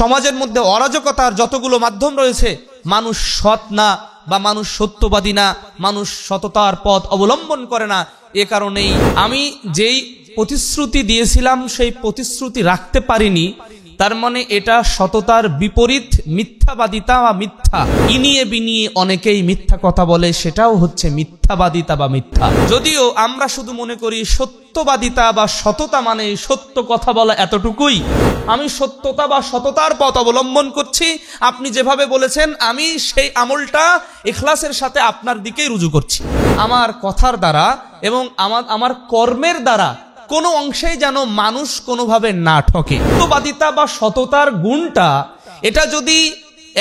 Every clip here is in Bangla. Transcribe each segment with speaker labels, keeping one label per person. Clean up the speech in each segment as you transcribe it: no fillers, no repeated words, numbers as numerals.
Speaker 1: সমাজের মধ্যে অরাজকতার যতগুলো মাধ্যম রয়েছে, মানুষ সৎ না বা মানুষ সত্যবাদী না, মানুষ সততার পথ অবলম্বন করে না। এ কারণেই আমি যেই প্রতিশ্রুতি দিয়েছিলাম সেই প্রতিশ্রুতি রাখতে পারিনি, তার মানে এটা সততার বিপরীত মিথ্যাবাদিতা বা মিথ্যা। ইনিয়ে বিনিয়ে অনেকেই মিথ্যা কথা বলে, সেটাও হচ্ছে মিথ্যাবাদিতা বা মিথ্যা। যদিও আমরা শুধু মনে করি সত্যবাদিতা বা সততা মানে সত্য কথা বলা, এতটুকুই। আমি সত্যতা বা সততার পথ অবলম্বন করছি, আপনি যেভাবে বলেছেন আমি সেই আমলটা ইখলাসের সাথে আপনার দিকেই রুজু করছি। আমার কথার দ্বারা এবং আমার কর্মের দ্বারা কোনো অংশেই যেন মানুষ কোনোভাবে না ঠকে। সত্যবাদিতা বা সততার গুণটা, এটা যদি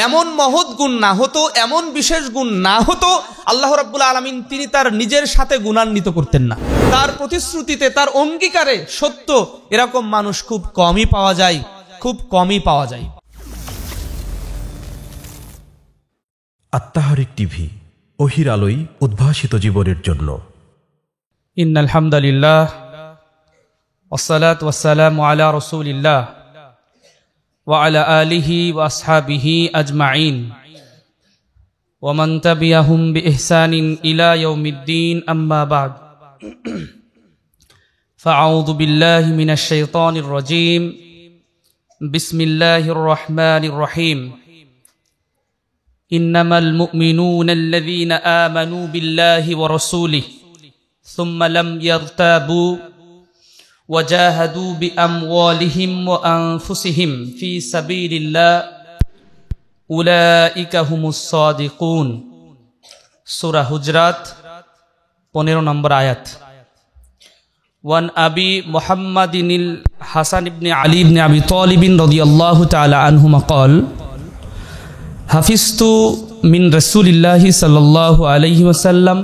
Speaker 1: এমন মহৎ গুণ না হতো, এমন বিশেষ গুণ না হতো, আল্লাহ রাব্বুল আলামিন তিনি তার নিজের সাথে গুণান্বিত করতেন না। তার প্রতিশ্রুতিতে, তার অঙ্গীকারে সত্য, এরকম মানুষ খুব কমই পাওয়া যায়, খুব কমই পাওয়া যায়।
Speaker 2: আত্মাহারিক টিভি, ওহির আলোয় উদ্ভাসিত জীবনের জন্য।
Speaker 1: ইন্নাল হামদুলিল্লাহ ওয়াসসালাতু ওয়াসসালামু আলা রাসূলিল্লাহ ওয়া আলা আলিহি ওয়া আসহাবিহি আজমাইন ওয়া মান তাবিআহুম বিইহসানিন ইলা ইয়াউমিদ্দিন, আম্মা বা'দ। ফাআউযু বিল্লাহি মিনাশ শাইতানির রাজীম। বিসমিল্লাহির রহমানির রহিম। ইন্নামাল মুমিনুনা আল্লাযীনা আমানু বিল্লাহি ওয়া রাসূলিহি সুম্মা লাম ইয়ারতাবু وجاهدوا بأموالهم وأنفسهم في سبيل الله أولئك هم الصادقون। সূরা হুজরাত 15 নম্বর আয়াত। ওয়ান আবি মুহাম্মাদিনিল হাসান ইবনে আলী ইবনে আবি তালিব রাদিয়াল্লাহু তাআলা আনহুমা قال হাফিজতু মিন রাসূলিল্লাহি সাল্লাল্লাহু আলাইহি ওয়াসাল্লাম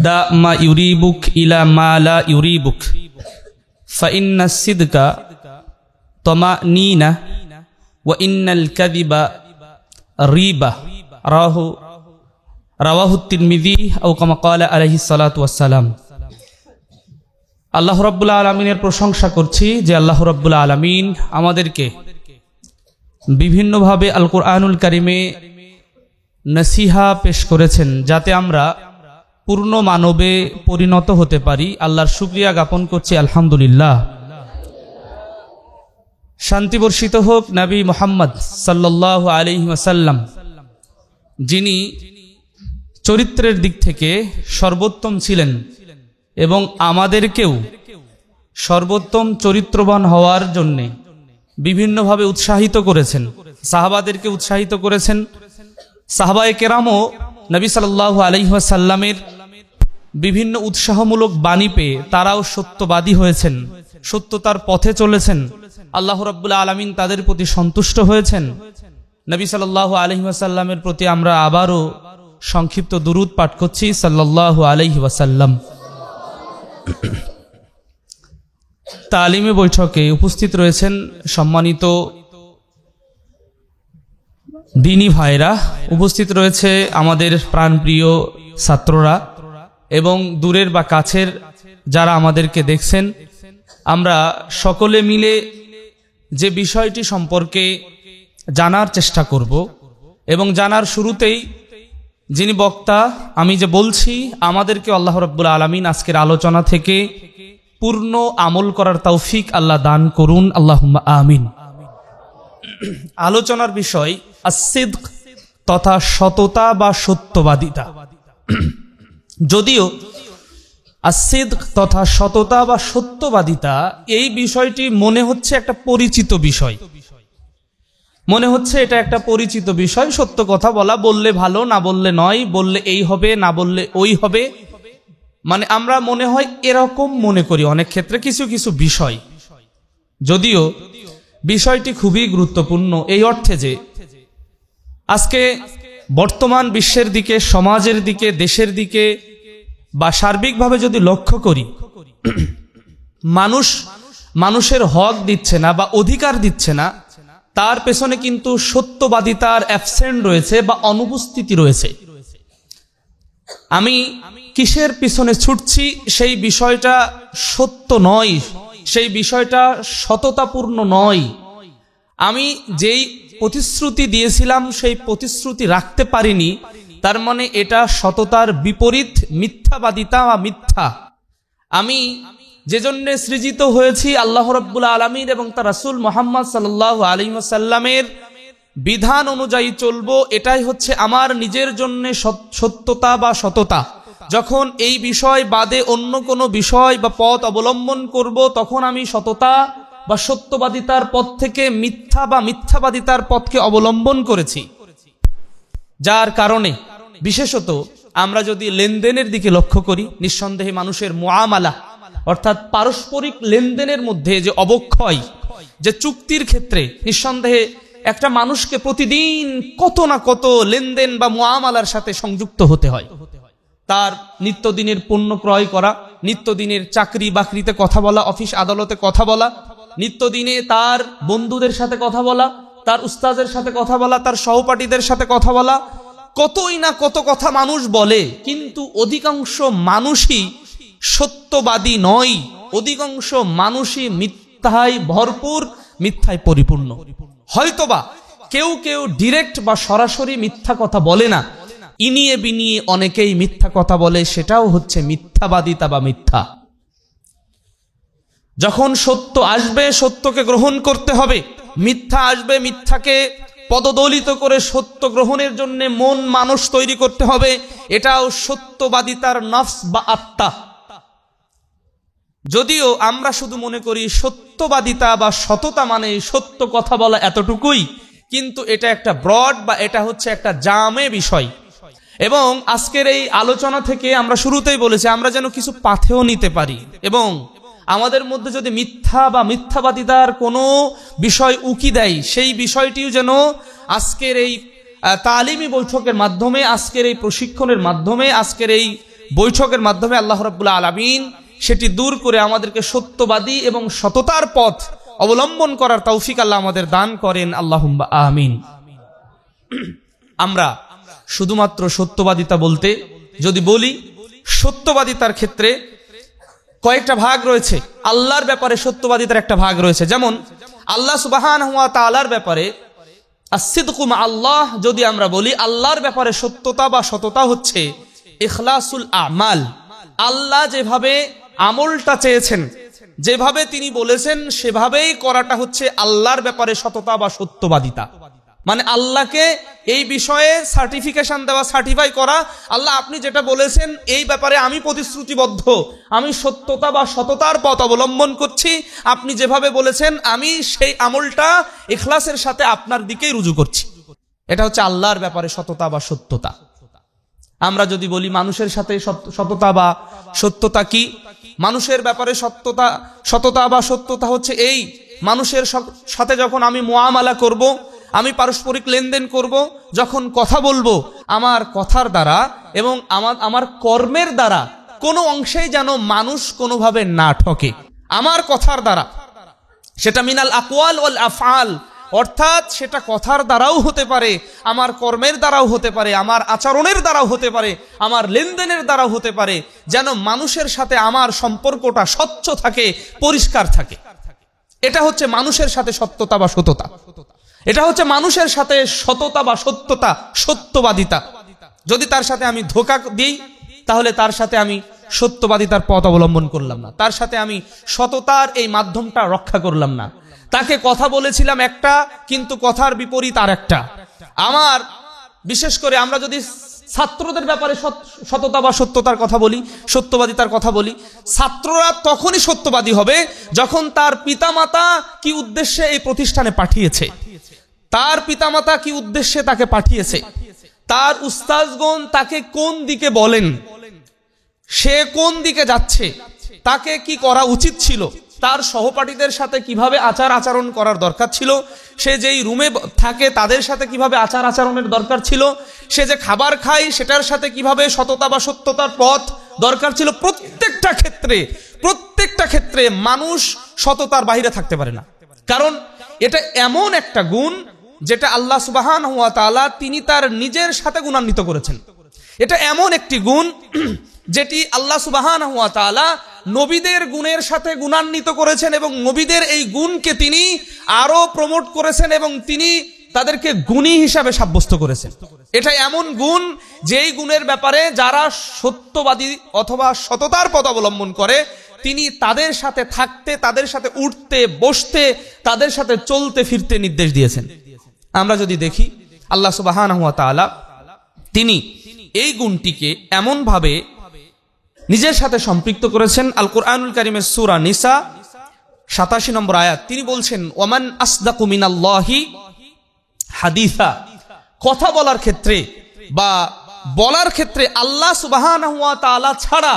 Speaker 1: দা মা ইউরিবুক ইলা মা লা ইউরিবুক ফাইন্না সিদকা তামানিনা ওয়া ইন্নাল কাযিবা রিবা রাওয়াহু তিরমিযি আও কামা ক্বালা আলাইহিস সালাতু ওয়াস সালাম। আল্লাহ রাব্বুল আলামিনের প্রশংসা করছি যে আল্লাহ রাব্বুল আলামিন আমাদেরকে বিভিন্নভাবে আল কুরআনুল কারীমে নসিহা পেশ করেছেন, যাতে আমরা পূর্ণ মানবে পরিণত হতে পারি। আল্লাহর শুকরিয়া জ্ঞাপন করছি, আলহামদুলিল্লাহ। শান্তি বর্ষিত হোক নবী মুহাম্মদ সাল্লাল্লাহু আলাইহি ওয়াসাল্লাম, যিনি চরিত্রের দিক থেকে সর্বোত্তম ছিলেন এবং আমাদেরকেও সর্বোত্তম চরিত্রবান হওয়ার জন্য বিভিন্নভাবে উৎসাহিত করেছেন। সাহাবাদেরকে উৎসাহিত করেছেন। সাহাবায়ে কেরামও নবী সাল্লাল্লাহু আলাইহি ওয়াসাল্লামের বিভিন্ন উৎসাহমূলক বাণী পেয়ে তারাও সত্যবাদী হয়েছেন, সত্যতার পথে চলেছেন। আল্লাহ রাব্বুল আলামিন তাদের প্রতি সন্তুষ্ট হয়েছেন। নবী সাল্লাল্লাহু আলাইহি ওয়াসাল্লামের প্রতি আমরা আবারও সংক্ষিপ্ত দুরূদ পাঠ করছি, সাল্লাল্লাহু আলাইহি ওয়াসাল্লাম। তালিমে বৈঠকে উপস্থিত রয়েছেন সম্মানিত দিনী ভাইরা, উপস্থিত রয়েছে আমাদের প্রাণপ্রিয় ছাত্ররা এবং দূরের বা কাছের যারা আমাদেরকে দেখছেন। আমরা সকলে মিলে যে বিষয়টি সম্পর্কে জানার চেষ্টা করব এবং জানার শুরুতেই যিনি বক্তা, আমি যে বলছি, আমাদেরকে আল্লাহ রাব্বুল আলামিন আজকের আলোচনা থেকে পূর্ণ আমল করার তৌফিক আল্লাহ দান করুন, আল্লাহুম্মা আমিন। আলোচনার বিষয় as-sidq তথা সততা বা সত্যবাদিতা। যদিও as-sidq তথা সততা বা সত্যবাদিতা এই বিষয়টি মনে হচ্ছে একটা পরিচিত বিষয়, মনে হচ্ছে এটা একটা পরিচিত বিষয়। সত্য কথা বলা, বললে ভালো, না বললে নয়, বললে এই হবে, না বললে ওই হবে, মানে আমরা মনে হয় এরকম মনে করি অনেক ক্ষেত্রে কিছু কিছু বিষয়। যদিও বিষয়টি খুবই গুরুত্বপূর্ণ এই অর্থে যে আজকে বর্তমান বিশ্বের দিকে, সমাজের দিকে, দেশের দিকে বা সার্বিকভাবে যদি লক্ষ্য করি, মানুষের হক দিচ্ছে না বা অধিকার দিচ্ছে না, তার পেছনে কিন্তু সত্যবাদিতার অ্যাবসেন্ট রয়েছে বা অনুপস্থিতি রয়েছে। আমি কিসের পিছনে ছুটছি সেই বিষয়টা সত্য নয়, সেই বিষয়টা সততাপূর্ণ নয়। আমি যেই প্রতিশ্রুতি দিয়েছিলাম সেই প্রতিশ্রুতি রাখতে পারিনি, তার মানে এটা সততার বিপরীত মিথ্যাবাদিতা বা মিথ্যা। আমি যে জন্য সৃজিত হয়েছি আল্লাহ রাব্বুল আলামিন এবং তার রাসূল মুহাম্মদ সাল্লাল্লাহু আলাইহি ওয়াসাল্লামের বিধান অনুযায়ী চলবো, এটাই হচ্ছে আমার নিজের জন্য সত্যতা বা সততা। যখন এই বিষয় বাদে অন্য কোনো বিষয় বা পথ অবলম্বন করব, তখন আমি সততা বা সত্যবাদিতার পথ থেকে মিথ্যা বা মিথ্যাবাদিতার পথকে অবলম্বন করেছি। যার কারণে বিশেষত আমরা যদি লেনদেনের দিকে লক্ষ্য করি, নিঃসন্দেহে মানুষের মুআমালা অর্থাৎ পারস্পরিক লেনদেনের মধ্যে যে অবক্ষয়, যে চুক্তির ক্ষেত্রে নিঃসন্দেহে একটা মানুষকে প্রতিদিন কত না কত লেনদেন বা মুআমালার সাথে সংযুক্ত হতে হয়। তার নিত্যদিনের পণ্য ক্রয় করা, নিত্যদিনের চাকরি বাকরিতে কথা বলা, অফিস আদালতে কথা বলা, নিত্যদিনে তার বন্ধুদের সাথে কথা বলা, তার উস্তাদের সাথে কথা বলা, তার সহপাঠীদের সাথে কথা বলা, কতই না কত কথা মানুষ বলে, কিন্তু অধিকাংশ মানুষই সত্যবাদী নয়। অধিকাংশ মানুষই মিথ্যায় ভরপুর, মিথ্যায় পরিপূর্ণ। হয়তোবা কেউ কেউ ডিরেক্ট বা সরাসরি মিথ্যা কথা বলে না, ইনিয়ে বিনিয়ে অনেকেই মিথ্যা কথা বলে, সেটাও হচ্ছে মিথ্যাবাদিতা বা মিথ্যা। যখন সত্য আসবে সত্যকে গ্রহণ করতে হবে, মিথ্যা আসবে মিথ্যাকে পদদলিত করে সত্য গ্রহণের জন্য মন মানুষ তৈরি করতে হবে, এটাও সত্যবাদিতার নফস বা আত্মা। যদিও আমরা শুধু মনে করি সত্যবাদিতা বা সততা মানে সত্য কথা বলা এতটুকুই, কিন্তু এটা একটা ব্রড বা এটা হচ্ছে একটা জামে বিষয়। এবং আজকের এই আলোচনা থেকে আমরা শুরুতেই বলেছি আমরা যেন কিছু পাথেয় নিতে পারি, এবং আমাদের মধ্যে যদি মিথ্যা বা মিথ্যাবাদিতার কোনো বিষয় উকি দেয়, সেই বিষয়টিও যেন আজকের এই তালিমি বৈঠকের মাধ্যমে, আজকের এই প্রশিক্ষণের মাধ্যমে, আজকের এই বৈঠকের মাধ্যমে আল্লাহ রাব্বুল আলামিন সেটি দূর করে আমাদেরকে সত্যবাদী এবং সততার পথ অবলম্বন করার তৌফিক আল্লাহ আমাদের দান করেন, আল্লাহুম্মা আমিন। আমরা শুধুমাত্র সত্যবাদিতা বলতে যদি বলি, সত্যবাদিতার ক্ষেত্রে কয়েকটা ভাগ রয়েছে। আল্লাহর ব্যাপারে সত্যবাদিতার একটা ভাগ রয়েছে, যেমন আল্লাহ সুবহানাহু ওয়া তাআলার ব্যাপারে as-sidqu মা আল্লাহ যদি আমরা বলি, আল্লাহর ব্যাপারে সত্যতা বা সততা হচ্ছে ইখলাসুল আমাল। আল্লাহ যেভাবে আমলটা চেয়েছেন, যেভাবে তিনি বলেছেন সেভাবেই করাটা হচ্ছে আল্লাহর ব্যাপারে সততা বা সত্যবাদিতা। মানে আল্লাহকে এই বিষয়ে সার্টিফিকেশন দেওয়া, সার্টিফাই করা, আল্লাহ আপনি যেটা বলেছেন এই ব্যাপারে আমি প্রতিশ্রুতিবদ্ধ, আমি সত্যতা বা সততার পথ অবলম্বন করছি, আপনি যেভাবে বলেছেন আমি সেই আমলটা ইখলাসের সাথে আপনার দিকেই রুজু করছি। এটা হচ্ছে আল্লাহর ব্যাপারে সততা বা সত্যতা। আমরা যদি বলি মানুষের সাথে সততা বা সত্যতা কি, মানুষের ব্যাপারে সততা বা সত্যতা হচ্ছে এই, মানুষের সাথে যখন আমি মুআমালা করব, আমি পারস্পরিক লেনদেন করব, যখন কথা বলবো, আমার কথার দ্বারা এবং আমার কর্মের দ্বারা কোনো অংশেই যেন মানুষ কোনোভাবে না ঠকে। আমার কথার দ্বারা, সেটা মিনাল আকওয়াল ওয়াল আফআল, অর্থাৎ সেটা কথার দ্বারাও হতে পারে, আমার কর্মের দ্বারাও হতে পারে, আমার আচরণের দ্বারাও হতে পারে, আমার লেনদেনের দ্বারাও হতে পারে, যেন মানুষের সাথে আমার সম্পর্কটা স্বচ্ছ থাকে, পরিষ্কার থাকে। এটা হচ্ছে মানুষের সাথে সত্যতা বা সততা। এটা হচ্ছে মানুষের সাথে সততা বা সত্যতা, সত্যবাদিতা। যদি তার সাথে আমি ধোঁকা দিই, তাহলে তার সাথে আমি সত্যবাদিতার পথ অবলম্বন করলাম না, তার সাথে আমি সততার এই মাধ্যমটা রক্ষা করলাম না। তাকে কথা বলেছিলাম একটা, কিন্তু কথার বিপরীত আর একটা। আমার বিশেষ করে আমরা যদি ছাত্রদের ব্যাপারে সততা বা সত্যতার কথা বলি, সত্যবাদিতার কথা বলি, ছাত্ররা তখনই সত্যবাদী হবে যখন তার পিতামাতা কি উদ্দেশ্যে এই প্রতিষ্ঠানে পাঠিয়েছে, তার পিতামাতা কি উদ্দেশ্যে তাকে পাঠিয়েছে, তার উস্তাজগণ তাকে কোন দিকে বলেন, সে কোন দিকে যাচ্ছে, তাকে কি করা উচিত ছিল, তার সহপাঠীদের সাথে কিভাবে আচার আচরণ করার দরকার ছিল, সে যেই রুমে থাকে তাদের সাথে কিভাবে আচার আচরণের দরকার ছিল, সে যে খাবার খায় সেটার সাথে কিভাবে সততা বা সত্যতার পথ দরকার ছিল। প্রত্যেকটা ক্ষেত্রে মানুষ সততার বাইরে থাকতে পারে না, কারণ এটা এমন একটা গুণ যেটা আল্লাহ সুবহানাহু ওয়া তাআলা তিনি তার নিজের সাথে গুণান্বিত করেছেন। এটা এমন একটি গুণ যেটি আল্লাহ সুবহানাহু ওয়া তাআলা নবীদের গুণের সাথে গুণান্বিত করেছেন এবং নবীদের এই গুণকে তিনি আরো প্রমোট করেছেন এবং তিনি তাদেরকে গুণী হিসাবে সাব্যস্ত করেছেন। এটা এমন গুণ যেই গুণের ব্যাপারে যারা সত্যবাদী অথবা সততার পথ অবলম্বন করে তিনি তাদের সাথে থাকতে, তাদের সাথে উঠতে বসতে, তাদের সাথে চলতে ফিরতে নির্দেশ দিয়েছেন। আমরা যদি দেখি আল্লাহ সুবহানাহু ওয়া তাআলা তিনি এই গুণটিকে এমন ভাবে নিজের সাথে সম্পৃক্ত করেছেন। আল কুরআনুল কারীমের সূরা নিসা 87 নম্বর আয়াত তিনি বলছেন, ওয়ামান আসদাকু মিনাল্লাহি হাদিসা। কথা বলার ক্ষেত্রে বা বলার ক্ষেত্রে আল্লাহ সুবহানাহু ওয়া তাআলা ছাড়া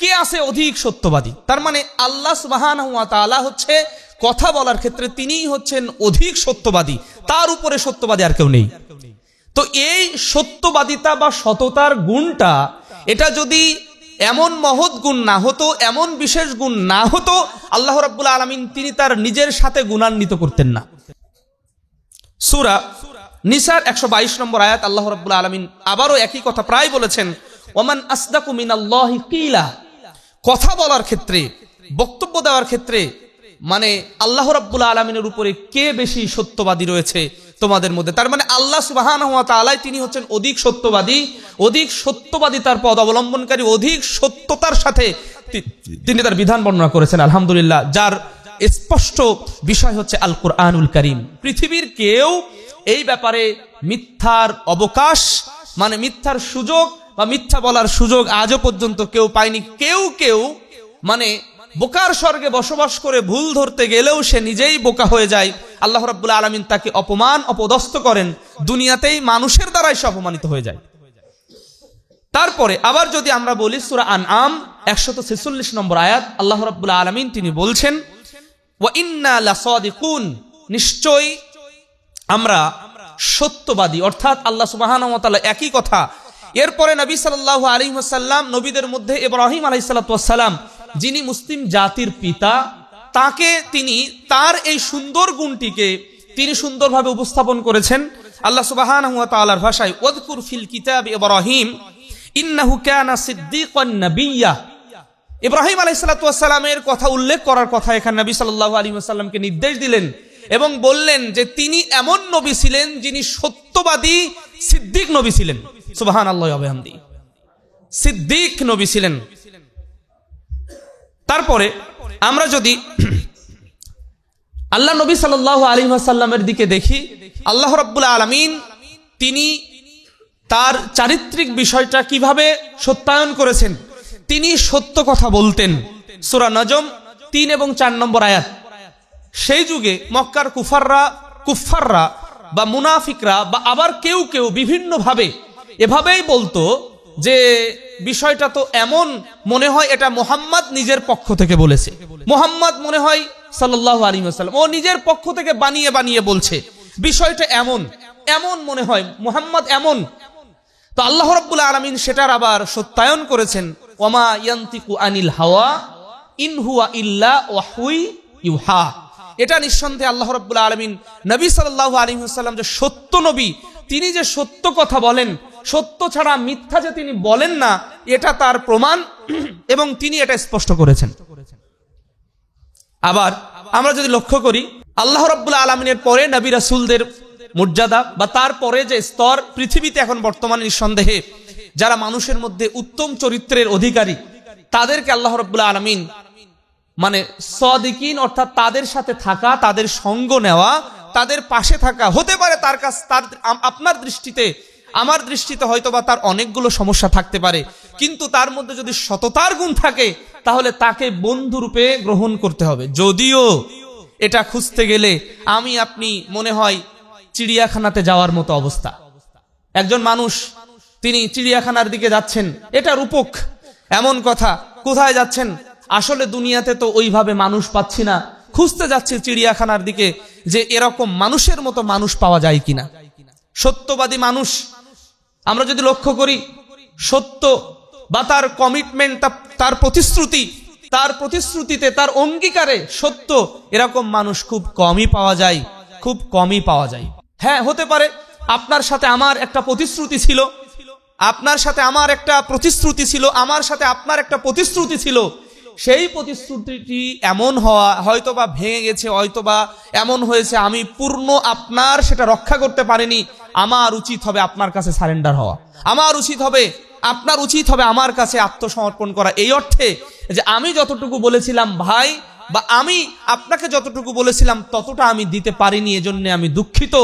Speaker 1: কে আছে অধিক সত্যবাদী? তার মানে আল্লাহ সুবহানাহু ওয়া তাআলা হচ্ছে কথা বলার ক্ষেত্রে তিনিই হচ্ছেন অধিক সত্যবাদী, তার উপরে সত্যবাদী আর কেউ নেই। তো এই সত্যবাদিতা বা সততার গুণটা, এটা যদি এমন মহৎ গুণ না হতো, এমন বিশেষ গুণ না হতো, আল্লাহ রাব্বুল আলামিন তিনি তার নিজের সাথে গুণান্বিত করতেন না। সূরা নিসার 122 নম্বর আয়াত আল্লাহ রাব্বুল আলামিন আবারও একই কথা প্রায় বলেছেন, ওয়ামান আসদাকু মিনাল্লাহি কিলা। কথা বলার ক্ষেত্রে, বক্তব্য দেওয়ার ক্ষেত্রে মানে আল্লাহ রাব্বুল আলামিনের উপরে কে বেশি সত্যবাদী রয়েছে তোমাদের মধ্যে? তার মানে আল্লাহ সুবহানাহু ওয়া তাআলা তিনি হচ্ছেন অধিক সত্যবাদী, অধিক সত্যবাদিতার পথ অবলম্বনকারী, অধিক সত্যতার সাথে তিনি তার বিধান বর্ণনা করেছেন। আলহামদুলিল্লাহ, যার স্পষ্ট বিষয় হচ্ছে আল কুরআনুল কারীম। পৃথিবীর কেউ এই ব্যাপারে মিথ্যার অবকাশ মানে মিথ্যার সুযোগ বা মিথ্যা বলার সুযোগ আজও পর্যন্ত কেউ পায়নি। কেউ মানে বোকার স্বর্গে বসবাস করে ভুল ধরতে গেলেও সে নিজেই বোকা হয়ে যায়। আল্লাহ রাব্বুল আলামিন তাকে অপমান অপদস্থ করেন, দুনিয়াতেই মানুষের দ্বারাই সে অপমানিত হয়ে যায়। তারপরে আবার যদি আমরা বলি সূরা আনআম 146 নম্বর আয়াত আল্লাহ রাব্বুল আলামিন তিনি বলছেন, ওয়া ইন্না লাসাদিকুন, নিশ্চয়ই আমরা সত্যবাদী। অর্থাৎ আল্লাহ সুবহানাহু ওয়া তাআলা একই কথা। এরপরে নবী সাল্লাল্লাহু আলাইহি ওয়াসাল্লাম, নবীদের মধ্যে ইব্রাহিম আলাইহিস সালাতু ওয়াস সালাম যিনি মুসলিম জাতির পিতা, তাকে তিনি তার এই সুন্দর গুণটিকে তিনি সুন্দরভাবে উপস্থাপন করেছেন আল্লাহ সুবহানাহু ওয়া তাআলার ভাষায়, ওয়াযকুর ফিল কিতাবি ইব্রাহিম ইন্নাহু কানা সিদ্দীকান নাবিয়্যা। ইব্রাহিম আলাইহিস সালাতু ওয়াস সালামের কথা উল্লেখ করার কথা এখানে নবী সাল্লাল্লাহু আলাইহি ওয়াসাল্লামকে নির্দেশ দিলেন এবং বললেন যে তিনি এমন নবী ছিলেন যিনি সত্যবাদী সিদ্দিক নবী ছিলেন। সুবহানাল্লাহি ওয়া বিহামদিহি, সিদ্দিক নবী ছিলেন। তারপরে আমরা যদি আল্লাহ নবী সাল্লাল্লাহু আলাইহি ওয়াসাল্লামের দিকে দেখি, আল্লাহ রাব্বুল আলামিন তিনি তার চারিত্রিক বিষয়টা কিভাবে সত্যায়ন করেছেন। তিনি সত্য কথা বলতেন। সূরা নজম 3 এবং 4 নম্বর আয়াত। সেই যুগে মক্কার কুফাররা বা মুনাফিকরা বা আবার কেউ বিভিন্ন ভাবে এভাবেই বলতো যে বিষয়টা তো এমন মনে হয় এটা মুহাম্মদ নিজের পক্ষ থেকে বলেছে, মুহাম্মদ মনে হয় সাল্লাল্লাহু আলাইহি ওয়াসাল্লাম ও নিজের পক্ষ থেকে বানিয়ে বলছে, বিষয়টা এমন মনে হয় মুহাম্মদ এমন। তো আল্লাহ রাব্বুল আলামিন সেটার আবার সত্যায়ন করেছেন, ওয়ামা ইয়ান্তিকু আনিল হাওয়া ইন হুয়া ইল্লা ওয়াহুই ইউহা। এটা নিঃসন্দেহে আল্লাহ রাব্বুল আলামিন নবী সাল্লাল্লাহু আলাইহি ওয়াসাল্লাম যে সত্য নবী, তিনি যে সত্য কথা বলেন, সত্য ছাড়া মিথ্যা যে তিনি বলেন না, এটা তার প্রমাণ এবং তিনি এটা স্পষ্ট করেছেন। আবার আমরা যদি লক্ষ্য করি আল্লাহ রাব্বুল আলামিনের পরে নবী রাসূলদের মর্যাদা বা তারপরে যে স্তর পৃথিবীতে এখন বর্তমানে নিঃসন্দেহে যারা মানুষের মধ্যে উত্তম চরিত্রের অধিকারী, তাদেরকে আল্লাহ রাব্বুল আলামিন মানে সাদিকিন অর্থাৎ তাদের সাথে থাকা, তাদের সঙ্গ নেওয়া, তাদের পাশে থাকা। হতে পারে তার আপনার দৃষ্টিতে আমার দৃষ্টিতে হয়তোবা তার অনেকগুলো সমস্যা থাকতে পারে, কিন্তু তার মধ্যে যদি সততার গুণ থাকে তাহলে তাকে বন্ধুরূপে গ্রহণ করতে হবে। যদিও এটা খুঁজতে গেলে আমি আপনি মনে হয় চিড়িয়াখানাতে যাওয়ার মতো অবস্থা। একজন মানুষ তিনি চিড়িয়াখানার দিকে যাচ্ছেন, এটা রূপক এমন কথা। কোথায় যাচ্ছেন? আসলে দুনিয়াতে তো ওইভাবে মানুষ পাচ্ছি না, খুঁজতে যাচ্ছে চিড়িয়াখানার দিকে যে এরকম মানুষের মতো মানুষ পাওয়া যায় কিনা। সত্যবাদী মানুষ আমরা যদি লক্ষ্য করি, সত্য বা তার কমিটমেন্ট, তার প্রতিশ্রুতিতে তার অঙ্গীকারে সত্য, এরকম মানুষ খুব কমই পাওয়া যায়। হ্যাঁ, হতে পারে আপনার সাথে আমার একটা প্রতিশ্রুতি ছিল, আপনার সাথে আমার একটা প্রতিশ্রুতি ছিল, আমার সাথে আপনার একটা প্রতিশ্রুতি ছিল, সেই প্রতিশ্রুতিটি এমন হওয়া হয়তোবা ভেঙে গেছে, হয়তোবা এমন হয়েছে আমি পূর্ণ আপনার সেটা রক্ষা করতে পারিনি। আমার উচিত হবে আপনার কাছে সারেন্ডার হওয়া, আমার উচিত হবে, আপনার উচিত হবে আমার কাছে আত্মসমর্পণ করা। এই অর্থে যে আমি যতটুকু বলেছিলাম ভাই, বা আমি আপনাকে যতটুকু বলেছিলাম ততটা আমি দিতে পারিনি, এজন্য আমি দুঃখিত।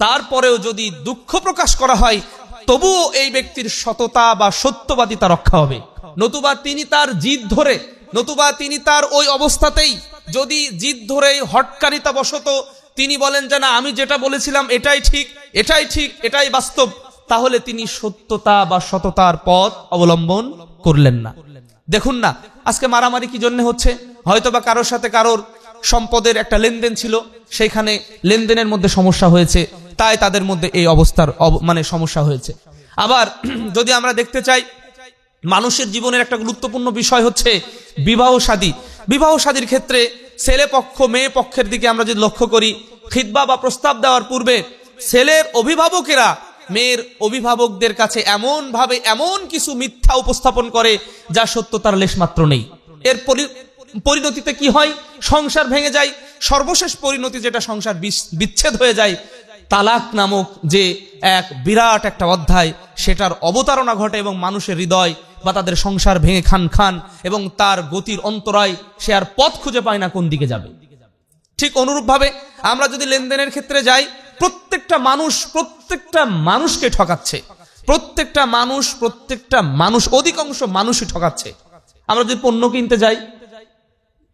Speaker 1: তারপরেও যদি দুঃখ প্রকাশ করা হয় তবুও এই ব্যক্তির সততা বা সত্যবাদিতা রক্ষা হবে। নতুবা তিনি তার জিদ ধরে, নতুবা তিনি তার ওই অবস্থাতেই যদি জিদ ধরে হটকারিতা বশত তিনি বলেন যে না আমি যেটা বলেছিলাম এটাই ঠিক, এটাই ঠিক, এটাই বাস্তব, তাহলে তিনি সত্যতা বা সততার পথ অবলম্বন করলেন না। দেখুন না আজকে মারামারি কি জন্য হচ্ছে? হয়তোবা কারোর সাথে কারোর সম্পদের একটা লেনদেন ছিল, সেইখানে লেনদেনের মধ্যে সমস্যা হয়েছে, তাই তাদের মধ্যে এই অবস্থার সমস্যা হয়েছে। আবার যদি আমরা দেখতে চাই, মানুষের জীবনের একটা গুরুত্বপূর্ণ বিষয় হচ্ছে বিবাহ শাদী। বিবাহ শাদীর ক্ষেত্রে ছেলে পক্ষ মেয়ে পক্ষের দিকে আমরা যদি লক্ষ্য করি, খিতবা বা প্রস্তাব দেওয়ার পূর্বে ছেলের অভিভাবকেরা মেয়ের অভিভাবকদের কাছে এমন ভাবে এমন কিছু মিথ্যা উপস্থাপন করে যা সত্যতার লেশমাত্র নেই। এর পরিণতিতে কি হয়? সংসার ভেঙে যায়। সর্বশেষ পরিণতি যেটা, সংসার বিচ্ছেদ হয়ে যায়। তালাক নামক যে এক বিরাট একটা অধ্যায়, সেটার অবতারণা ঘটে এবং মানুষের হৃদয় বা তাদের সংসার ভেঙে খান খান, এবং তার গতির অন্তরায় সে আর পথ খুঁজে পায় না কোন দিকে যাবে। ঠিক অনুরূপভাবে আমরা যদি লেনদেনের ক্ষেত্রে যাই, প্রত্যেকটা মানুষকে ঠকাচ্ছে, প্রত্যেকটা মানুষ অধিকাংশ মানুষই ঠকাচ্ছে। আমরা যদি পণ্য কিনতে যাই,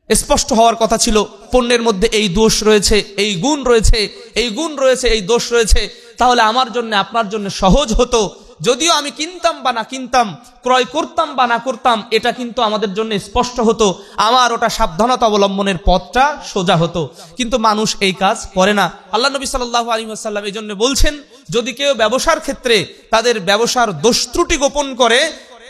Speaker 1: স্পষ্ট হওয়ার কথা ছিল পণ্যের মধ্যে এই দোষ রয়েছে, এই গুণ রয়েছে, এই গুণ রয়েছে, এই দোষ রয়েছে, তাহলে আমার জন্য আপনার জন্য সহজ হতো। যদিও আমি কিনতাম বা না কিনতাম, ক্রয় করতাম বা না করতাম, এটা কিন্তু আমাদের জন্য স্পষ্ট হতো, আমার ওটা সাবধানতা অবলম্বনের পথটা সোজা হতো। কিন্তু মানুষ এই কাজ করে না। আল্লাহ নবী সাল্লাল্লাহু আলাইহি ওয়াসাল্লাম এই জন্য বলছেন, যদি কেউ ব্যবসার ক্ষেত্রে তাদের ব্যবসার দোষ ত্রুটি গোপন করে,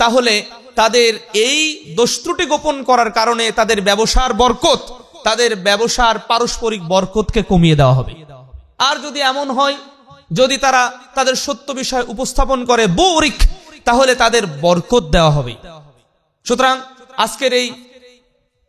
Speaker 1: তাহলে তাদের এই দোষ ত্রুটি গোপন করার কারণে তাদের ব্যবসার বরকত, তাদের ব্যবসার পারস্পরিক বরকতকে কমিয়ে দেওয়া হবে। আর যদি এমন হয়, যদি তারা তাদের সত্য বিষয় উপস্থাপন করে বুরিক, তাহলে তাদের বরকত দেওয়া হবে। সুতরাং আজকের এই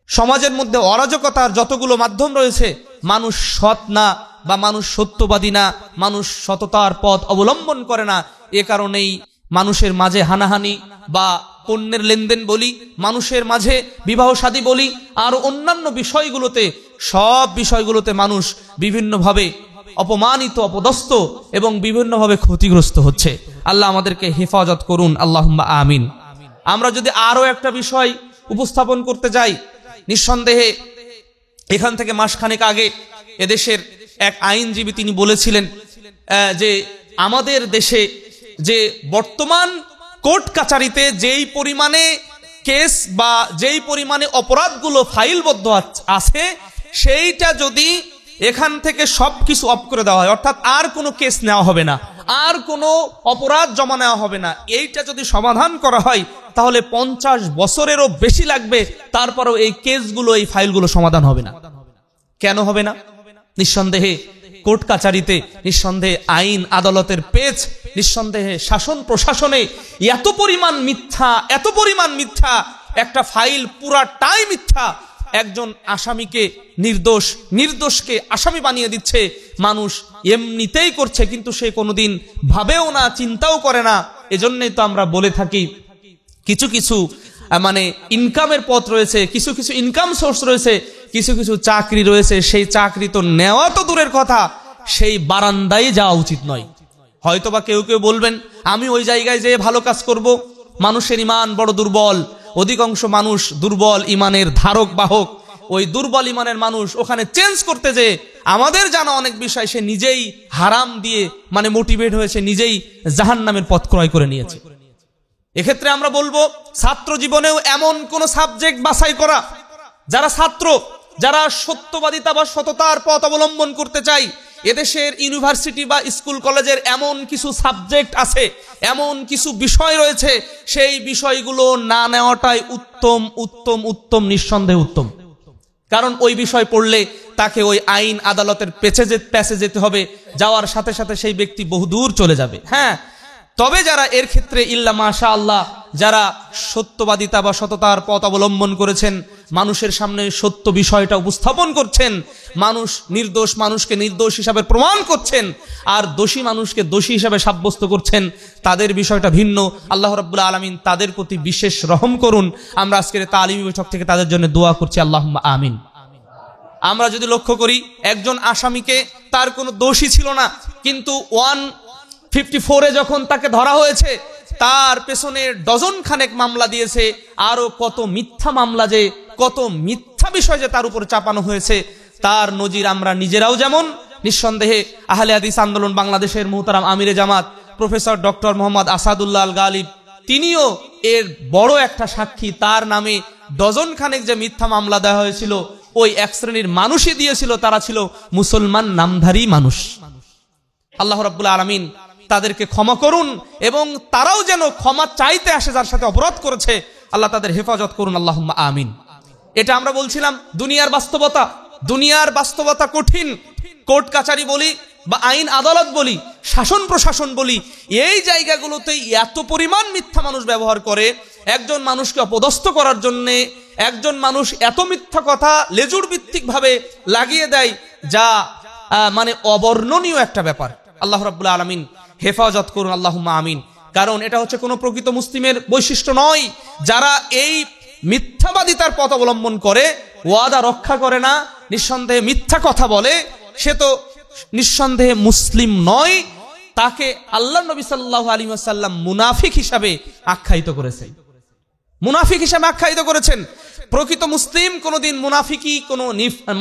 Speaker 1: সমাজের মধ্যে অরাজকতার যতগুলো মাধ্যম রয়েছে, মানুষ সৎ না বা মানুষ সত্যবাদী না, মানুষ সততার পথ অবলম্বন করে না, এ কারণেই মানুষের মাঝে হানাহানি বা পণ্যের লেনদেন বলি, মানুষের মাঝে বিবাহ শাদী বলি, আর অন্যান্য বিষয়গুলোতে, সব বিষয়গুলোতে মানুষ বিভিন্নভাবে অপমানিত, অপদস্থ এবং বিভিন্নভাবে ক্ষতিগ্রস্ত হচ্ছে। আল্লাহ আমাদেরকে হেফাজত করুন, আল্লাহুম্মা আমিন। আমরা যদি আরো একটা বিষয় উপস্থাপন করতে যাই, নিঃসন্দেহে এখান থেকে মাসখানেক আগে এদেশের এক আইনজীবী তিনি বলেছিলেন যে আমাদের দেশে যে বর্তমান কোর্ট কাচারিতে যেই পরিমাণে কেস বা যেই পরিমাণে অপরাধগুলো ফাইলবদ্ধ আছে, সেইটা যদি এখান থেকে সবকিছু অফ করে দেওয়া হয়, অর্থাৎ আর কোনো কেস নেওয়া হবে না, আর কোনো অপরাধ জমা নেওয়া হবে না, এইটা যদি সমাধান করা হয় তাহলে 50 বছরেরও বেশি লাগবে, তারপরেও এই কেসগুলো, এই ফাইলগুলো সমাধান হবে না। কেন হবে না? নিঃসন্দেহে কোর্ট কাচারিতে, নিঃসন্দেহে আইন আদালতের পেজ, নিঃসন্দেহে শাসন প্রশাসনে এত পরিমাণ মিথ্যা, একটা ফাইল পুরাটাই মিথ্যা, একজন আসামিকে নির্দোষকে আসামি বানিয়ে দিচ্ছে, মানুষ এমনিতেই করছে, কিন্তু সে কোনোদিন ভাবেও না, চিন্তাও করে না। এজন্যই তো আমরা বলে থাকি কিছু কিছু ইনকামের পথ রয়েছে, কিছু কিছু ইনকাম সোর্স রয়েছে, কিছু কিছু চাকরি রয়েছে, সেই চাকরি তো নেওয়া তো দূরের কথা, সেই বারান্দায় যাওয়া উচিত নয়। হয়তোবা কেউ কেউ বলবেন আমি ওই জায়গায় যেয়ে ভালো কাজ করব। মানুষের ইমান বড় দুর্বল, অধিকাংশ মানুষ দুর্বল ইমানের ধারক বাহক। ওই দুর্বল ইমানের মানুষ ওখানে চেঞ্জ করতে যে আমাদের জানা অনেক বিষয় সে নিজেই হারাম দিয়ে মোটিভেট হয়েছে, নিজেই জাহান্নামের পথ ক্রয় করে নিয়েছে। এক্ষেত্রে আমরা বলবো ছাত্র জীবনেও এমন কোন সাবজেক্ট বাছাই করা, যারা ছাত্র, যারা সত্যবাদিতা বা সততার পথ অবলম্বন করতে চাই, এদেশের ইউনিভার্সিটি বা স্কুল কলেজের এমন কিছু সাবজেক্ট আছে, এমন কিছু বিষয় রয়েছে, সেই বিষয়গুলো না নেওয়াটাই উত্তম, নিঃসন্দেহে উত্তম। কারণ ওই বিষয় পড়লে তাকে ওই আইন আদালতের পেছে যেতে হবে, যাওয়ার সাথে সাথে সেই ব্যক্তি বহুদূর চলে যাবে। হ্যাঁ, তবে যারা এর ক্ষেত্রে ইল্লা মাশা আল্লাহ, যারা সত্যবাদিতা বা সততার পথ অবলম্বন করেছেন, মানুষের সামনে সত্য বিষয়টা উপস্থাপন করছেন, মানুষ নির্দোষ মানুষকে নির্দোষ হিসাবে প্রমাণ করছেন, আর দোষী মানুষকে দোষী হিসাবে সাব্যস্ত করছেন, তাদের বিষয়টা ভিন্ন। আল্লাহ রাব্বুল আলামিন তাদের প্রতি বিশেষ রহম করুন। আমরা আজকের তালিমি বৈঠক থেকে তাদের জন্য দোয়া করছি, আল্লাহুম্মা আমিন। আমরা যদি লক্ষ্য করি, একজন আসামিকে, তার কোনো দোষই ছিল না, কিন্তু 154-এ যখন তাকে ধরা হয়েছে, তার পেছনে ডজন খানেক মামলা দিয়েছে, আরো কত মিথ্যা মামলা, যে কত মিথ্যা বিষয় যে তার উপর চাপানো হয়েছে, তার নজির আমরা নিজেরাও যেমন নিঃসন্দেহে আহলে হাদিস আন্দোলন বাংলাদেশের মুহতারাম আমিরে জামাত প্রফেসর ডক্টর মোহাম্মদ আসাদুল্লাহ আল গালিব, তিনিও এর বড় একটা সাক্ষী। তার নামে ডজন খানেক যে মিথ্যা মামলা দেওয়া হয়েছিল, ওই এক শ্রেণীর মানুষই দিয়েছিল, তারা ছিল মুসলমান নামধারী মানুষ। আল্লাহ রাব্বুল আলামিন তাদেরকে ক্ষমা করুন, এবং তারাও যেন ক্ষমা চাইতে আসে যার সাথে অপরাধ করেছে। আল্লাহ তাদের হেফাজত করুন, আল্লাহুম্মা আমিন। এটা আমরা বলছিলাম দুনিয়ার বাস্তবতা। দুনিয়ার বাস্তবতা কঠিন। কোর্ট কাচারি বলি বা আইন আদালত বলি, শাসন প্রশাসন বলি, এই জায়গাগুলোতেই এত পরিমাণ মিথ্যা মানুষ ব্যবহার করে একজন মানুষকে অপদস্থ করার জন্য। একজন মানুষ এত মিথ্যা কথা লেজুর ভিত্তিক ভাবে লাগিয়ে দেয়, যা মানে অবর্ণনীয় একটা ব্যাপার। আল্লাহ রাব্বুল আলামিন হেফাজত করুন, আল্লাহুম্মা আমিন। কারণ এটা হচ্ছে কোনো প্রকৃত মুসলিমের বৈশিষ্ট্য নয়। যারা এই মিথ্যাবাদিতার পথ অবলম্বন করে, ওয়াদা রক্ষা করে না, নিঃসন্দেহে মিথ্যা কথা বলে, সে তো নিঃসন্দেহে মুসলিম নয়। তাকে আল্লাহ নবী সাল্লাল্লাহু আলাইহি ওয়াসাল্লাম মুনাফিক হিসাবে আখ্যায়িত করেছেন। মুনাফিক হিসাবে আখ্যায়িত করেছেন। প্রকৃত মুসলিম কোনোদিন মুনাফিকি কোনো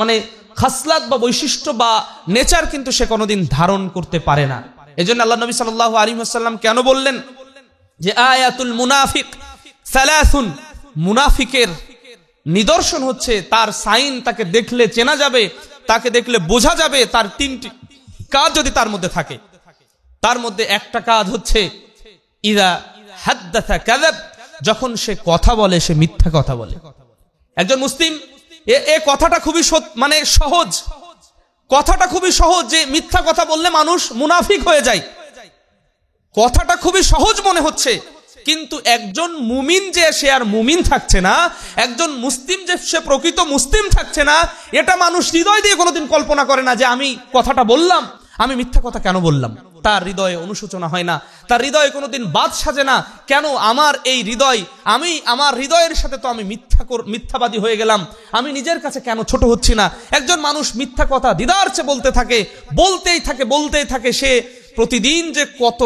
Speaker 1: মানে খাসলাত বা বৈশিষ্ট্য বা নেচার কিন্তু সে কোনোদিন ধারণ করতে পারে না। এজন্য আল্লাহ নবী সাল্লাল্লাহু আলাইহি ওয়াসাল্লাম কেন বললেন যে আয়াতুল মুনাফিক সালাসুন, মুনাফিকের নিদর্শন হচ্ছে, তার সাইন তাকে দেখলে চেনা যাবে, তাকে দেখলে বোঝা যাবে তার তিনটি কাজ যদি তার মধ্যে থাকে। তার মধ্যে একটা কাজ হচ্ছে ইযা হাদ্দাসা কাযাব, যখন সে কথা বলে সে মিথ্যা কথা বলে। একজন মুসলিম, এ কথাটা খুবই মানে সহজ, কথাটা খুবই সহজ যে মিথ্যা কথা বললে মানুষ মুনাফিক হয়ে যায়। কথাটা খুবই সহজ মনে হচ্ছে, কিন্তু একজন মুমিন যে সে আর মুমিন থাকছে না, একজন মুসলিম যে সে প্রকৃত মুসলিম থাকছে না, এটা মানুষ হৃদয় দিয়ে কোনোদিন কল্পনা করে না যে আমি কথাটা বললাম, আমি মিথ্যা কথা কেন বললাম। তার হৃদয়ে অনুশোচনা হয় না, তার হৃদয়ে কোনোদিন বাদ সাজে না, কেন আমার এই হৃদয়, আমি আমার হৃদয়ের সাথে তো আমি মিথ্যাবাদী হয়ে গেলাম, আমি নিজের কাছে কেন ছোট হচ্ছি না। একজন মানুষ মিথ্যা কথা দিদারছে বলতে থাকে, বলতেই থাকে, সে প্রতিদিন যে কত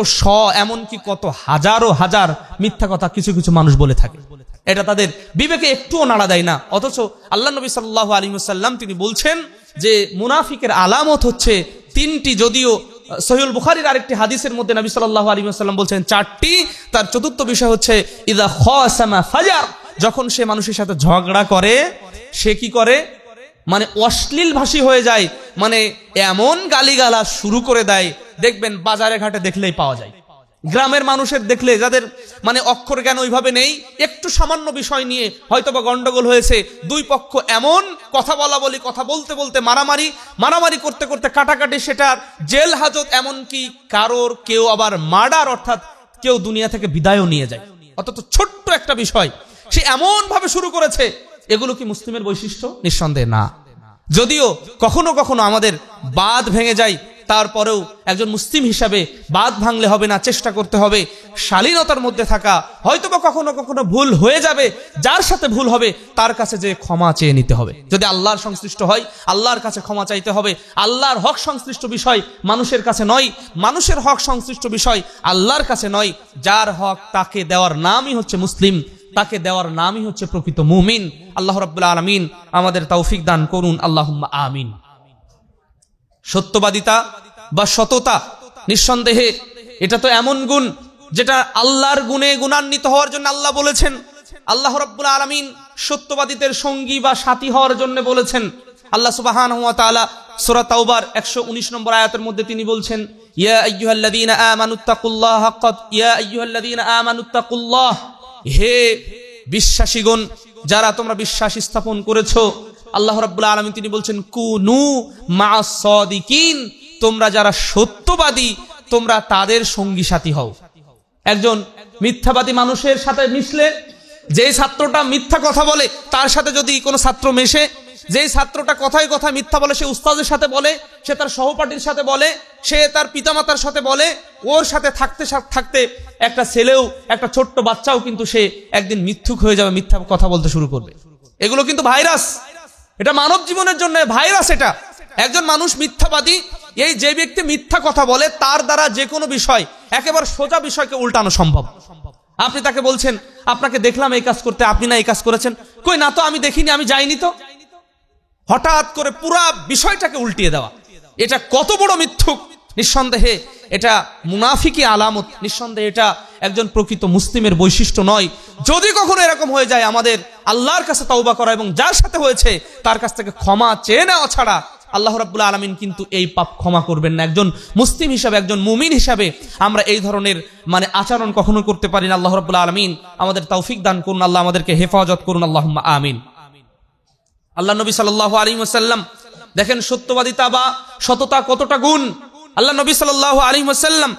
Speaker 1: এমনকি কত হাজারো হাজার মিথ্যা কথা কিছু কিছু মানুষ বলে থাকে, এটা তাদের বিবেকে একটুও নাড়া দেয় না। অথচ আল্লাহ নবী সাল্লাল্লাহু আলাইহি ওয়াসাল্লাম তিনি বলছেন যে মুনাফিকের আলামত হচ্ছে তিনটি। যদিও সহিহুল বুখারীর আরেকটি হাদিসের মধ্যে নবী সাল্লাল্লাহু আলাইহি ওয়াসাল্লাম বলছেন চারটি, তার চতুর্থ বিষয় হচ্ছে ইযা খাসামা ফাজার, যখন সে মানুষের সাথে ঝগড়া করে সে কি করে, মানে অশ্লীল ভাষী হয়ে যায়, মানে এমন গালিগালাজ শুরু করে দেয়, দেখবেন বাজারে ঘাটে দেখলেই পাওয়া যায়। গ্রামের মানুষের দেখলে, যাদের মানে অক্ষর জ্ঞান ওইভাবে নেই, একটু সামান্য বিষয় নিয়ে হয়তোবা গন্ডগোল হয়েছে, দুই পক্ষ এমন কথা বলতে মারামারি করতে কাটাকাটি, সেটার জেল হাজত, এমনকি কেউ আবার মার্ডার, অর্থাৎ কেউ দুনিয়া থেকে বিদায়ও নিয়ে যায়। অথচ ছোট্ট একটা বিষয় সে এমন ভাবে শুরু করেছে। এগুলো কি মুসলিমের বৈশিষ্ট্য? নিঃসন্দেহে না। যদিও কখনো কখনো আমাদের বাঁধ ভেঙে যায়, তারপরেও একজন মুসলিম হিসাবে বাঁধ ভাঙলে হবে না, চেষ্টা করতে হবে শালীনতার মধ্যে থাকা। হয়তোবা কখনো কখনো ভুল হয়ে যাবে, যার সাথে ভুল হবে তার কাছে যে ক্ষমা চেয়ে নিতে হবে। যদি আল্লাহর সংশ্লিষ্ট হয় আল্লাহর কাছে ক্ষমা চাইতে হবে। আল্লাহর হক সংশ্লিষ্ট বিষয় মানুষের কাছে নয়, মানুষের হক সংশ্লিষ্ট বিষয় আল্লাহর কাছে নয়। যার হক তাকে দেওয়ার নামই হচ্ছে মুসলিম, তাকে দেওয়ার নামই হচ্ছে প্রকৃত মুমিন। আল্লাহ রাব্বুল আলামিন আমাদের তৌফিক দান করুন, আল্লাহুম্মা আমিন। সত্যবাদিতা বা সততা, নিঃসন্দেহে এটা তো এমন গুণ যেটা আল্লাহর গুণে গুণান্বিত হওয়ার জন্য আল্লাহ বলেছেন। আল্লাহ রাব্বুল আলামিন সত্যবাদীদের সঙ্গী বা সাথী হওয়ার জন্য বলেছেন। আল্লাহ সুবহানাহু ওয়া তাআলা সূরা তাওবার 119 নম্বর আয়াতের মধ্যে তিনি বলছেন, ইয়া আইয়ুহাল্লাযীনা আমানুত্তাকুল্লাহ হাক্কা, ইয়া আইয়ুহাল্লাযীনা আমানুত্তাকুল্লাহ, হে বিশ্বাসীগণ, যারা তোমরা বিশ্বাস স্থাপন করেছো, আল্লাহ রাব্বুল আলামিন তিনি বলছেন কুনু মা'আস সাদিকিন, তোমরা যারা সত্যবাদী তোমরা তাদের সঙ্গী সাথী হও। একজন মিথ্যাবাদী মানুষের সাথে মিশলে, যেই ছাত্রটা মিথ্যা কথা বলে তার সাথে যদি কোনো ছাত্র মেশে, যেই ছাত্রটা কথায় কথায় মিথ্যা বলে সে উস্তাদের সাথে বলে, সে তার সহপাঠীর সাথে বলে, সে তার পিতামাতার সাথে বলে, ওর সাথে থাকতে থাকতে একটা ছেলেও, একটা ছোট্ট বাচ্চাও কিন্তু সে একদিন মিথ্যুক হয়ে যাবে, মিথ্যা কথা বলতে শুরু করবে। এগুলো কিন্তু ভাইরাস, এটা মানব জীবনের জন্য ভাইরাস। এটা একজন মানুষ মিথ্যাবাদী, এই যে ব্যক্তি মিথ্যা কথা বলে তার দ্বারা যে কোনো বিষয়, একেবারে সোজা বিষয়কে উল্টানো সম্ভব। আপনি তাকে বলছেন আপনাকে দেখলাম এই কাজ করতে, আপনি না এই কাজ করেছেন, কই না তো আমি দেখিনি, আমি যাইনি তো। হঠাৎ করে পুরা বিষয়টাকে উল্টিয়ে দেওয়া, এটা কত বড় মিথ্যুক! নিঃসন্দেহে এটা মুনাফিকি আলামত, নিঃসন্দেহে এটা একজন প্রকৃত মুসলিমের বৈশিষ্ট্য নয়। যদি কখনো এরকম হয়ে যায়, আমাদের আল্লাহর কাছে তওবা করা এবং যার সাথে হয়েছে তার কাছ থেকে ক্ষমা চেয়ে নেওয়া ছাড়া আল্লাহ রাব্বুল আলামিন কিন্তু এই পাপ ক্ষমা করবেন না। একজন মুসলিম হিসাবে, একজন মুমিন হিসাবে আমরা এই ধরনের আচরণ কখনো করতে পারি না। আল্লাহ রাব্বুল আলামিন আমাদের তৌফিক দান করুন, আল্লাহ আমাদেরকে হেফাজত করুন, আল্লাহুম্মা আমিন। আল্লাহ নবী সাল্লাল্লাহু আলাইহি ওয়াসাল্লাম, দেখেন সত্যবাদিতা বা সততা কতটা গুণ। আল্লাহ নবী সাল্লাল্লাহু আলাইহি ওয়াসাল্লাম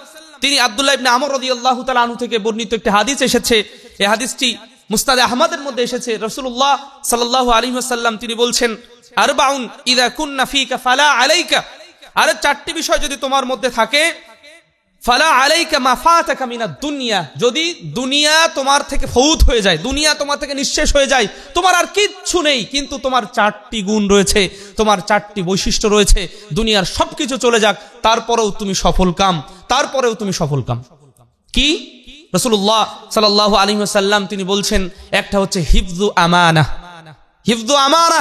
Speaker 1: তিনি আব্দুল্লাহ ইবনে আমর রাদিয়াল্লাহু তাআলা আনহু থেকে বর্ণিত একটি হাদিস এসেছে, এই হাদিসটি মুসনাদে আহমদের মধ্যে এসেছে। রাসূলুল্লাহ সাল্লাল্লাহু আলাইহি ওয়াসাল্লাম তিনি বলছেন, আরবাউন ইযা কুননা ফীকা ফালা আলাইকা, আর চারটি বিষয় যদি তোমার মধ্যে থাকে, ফালা আলাইকা মা ফাতাকা মিনাদ দুনিয়া, যদি দুনিয়া তোমার থেকে ফৌত হয়ে যায়, দুনিয়া তোমার থেকে নিঃশেষ হয়ে যায়, তোমার আর কিচ্ছু নেই, কিন্তু তোমার চারটি গুণ রয়েছে, তোমার চারটি বৈশিষ্ট্য রয়েছে, দুনিয়ার সবকিছু চলে যাক তারপরেও তুমি সফল কাম, তারপরেও তুমি সফল কাম। কি? রাসূলুল্লাহ সাল্লাল্লাহু আলাইহি ওয়াসাল্লাম তিনি বলছেন, একটা হচ্ছে হিফযু আমানা। হিফযু আমানা,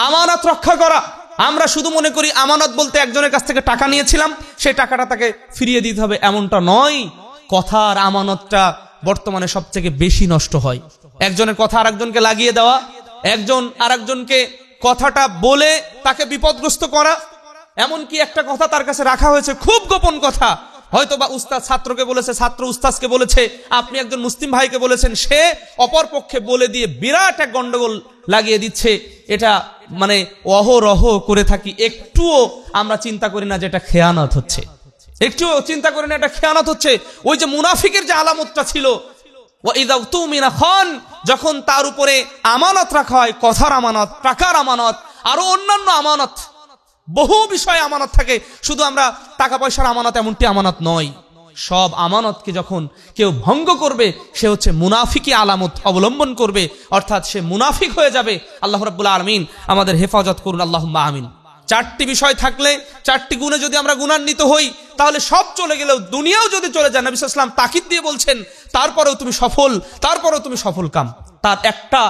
Speaker 1: আমানত রক্ষা করা। আমরা শুধু মনে করি আমানত বলতে একজনের কাছ থেকে টাকা নিয়েছিলাম, সেই টাকাটা তাকে ফিরিয়ে দিতে হবে, এমনটা নয়। কথার আমানতটা বর্তমানে সবথেকে বেশি নষ্ট হয়। একজনের কথা আরেকজনকে লাগিয়ে দেওয়া, একজন আরেকজনকে কথাটা বলে তাকে বিপদগ্রস্ত করা। এমনকি একটা কথা তার কাছে রাখা হয়েছে, খুব গোপন কথা, হয়তো বা উস্তাদ ছাত্রকে বলেছে, ছাত্র উস্তাদকে বলেছে, আপনি একজন মুসলিম ভাইকে বলেছেন, সে অপর পক্ষে বলে দিয়ে বিরাট এক গন্ডগোল লাগিয়ে দিচ্ছে। এটা অহরহ করে থাকি, একটুও আমরা চিন্তা করি না যে এটা খেয়ানত হচ্ছে, একটুও চিন্তা করি না এটা খেয়ানত হচ্ছে। ওই যে মুনাফিকের যে আলামতটা ছিল, ওয়াইযা তুমিনা খান, যখন তার উপরে আমানত রাখা হয়, কথার আমানত, টাকার আমানত, আরো অন্যান্য আমানত, বহু বিষয় আমানত থাকে, শুধু আমরা টাকা পয়সার আমানত এমনটি আমানত নয়। সব আমানতকে যখন কেউ ভঙ্গ করবে, সে হচ্ছে মুনাফিকি আলামত অবলম্বন করবে, অর্থাৎ সে মুনাফিক হয়ে যাবে। আল্লাহ রাব্বুল আলামিন আমাদের হেফাজত করুন, আল্লাহুম্মা আমিন। চারটি বিষয় থাকলে, চারটি গুণে যদি আমরা গুণান্বিত হই, তাহলে সব চলে গেলেও দুনিয়াও যদি চলে যায়, নবী সাল্লাল্লাহু আলাইহি ওয়াসাল্লাম তাকিদ দিয়ে বলছেন, তারপরেও তুমি সফল, তারপরেও তুমি সফল কাম। তার একটা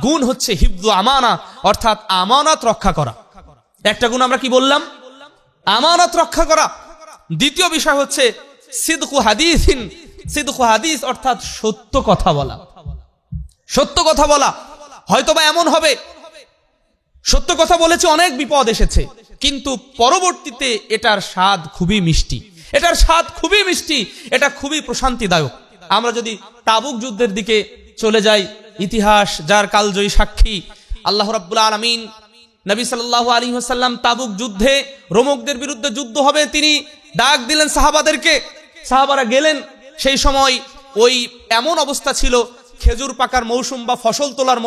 Speaker 1: গুণ হচ্ছে হিফযু আমানা, অর্থাৎ আমানত রক্ষা করা। একটা গুণ আমরা কি বললাম? আমানত রক্ষা করা। দ্বিতীয় বিষয় হচ্ছে সিদকু হাদিসিন, সিদকু হাদিস অর্থাৎ সত্য কথা বলা। সত্য কথা বলা, হয়তোবা এমন হবে সত্য কথা বলেছে, অনেক বিপদ এসেছে, কিন্তু পরবর্তীতে এটার স্বাদ খুবই মিষ্টি, এটার স্বাদ খুবই মিষ্টি, এটা খুবই প্রশান্তিদায়ক। আমরা যদি তাবুক যুদ্ধের দিকে চলে যাই, ইতিহাস যার কালজয়ী সাক্ষী, আল্লাহ রাব্বুল আলামিন নবী সাল্লাল্লাহু আলাইহি ওয়াসাল্লাম তাবুক যুদ্ধে, রোমকদের বিরুদ্ধে যুদ্ধ হবে, তিনি ডাক দিলেন সাহাবাদেরকে, সাহাবারা গেলেন। সেই সময় ওই এমন অবস্থা ছিল, খেজুর পাকার মৌসুম বা ফসল তোলার